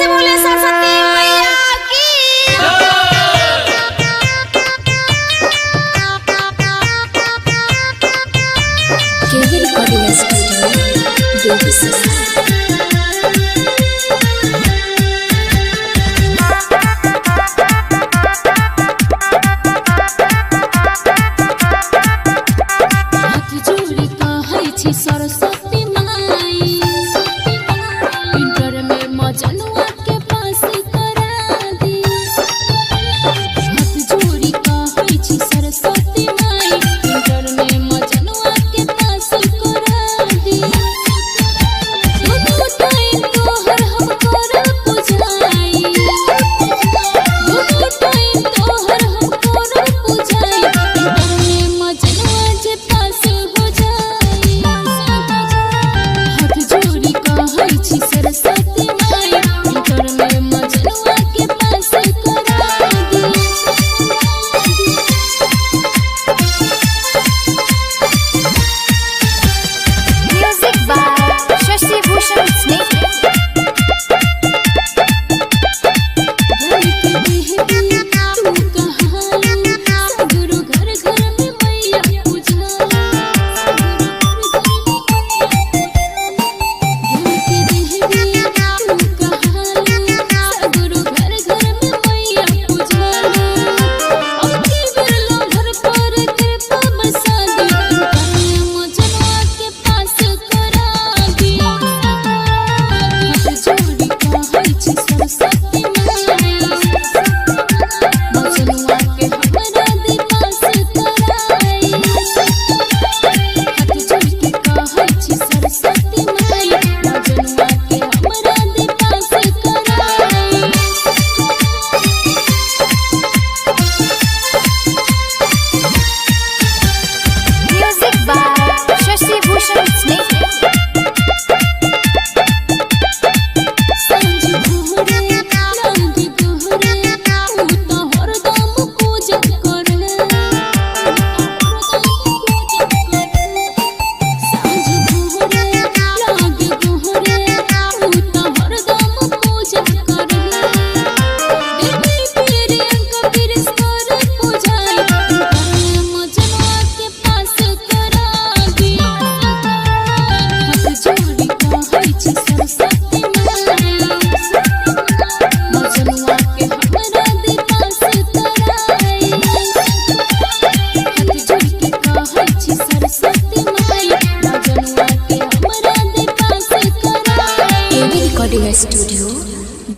से बोले सरस्वती मैया की। केवी रिकॉर्डिंग स्टूडियो देवसर। सरस्वती माई इंटर में मजनुआ के पास करा दी। हाथ जोड़ी कहै छी सरस्वती माई इंटर में मजनुआ के पास करा दी। दोनों टाइम तोहर हम करब पूजाई, दोनों टाइम तोहर हम करब पूजाई। इंटर में मजनुआ जे पास हो जाई। सरस्वती माई इंटर में मजनुआ के पास करा दी। म्यूजिक बाय शशि भूषण स्नेह। गुरु घर घर में मैया पूजा। केवी रिकॉर्डिंग स्टूडियो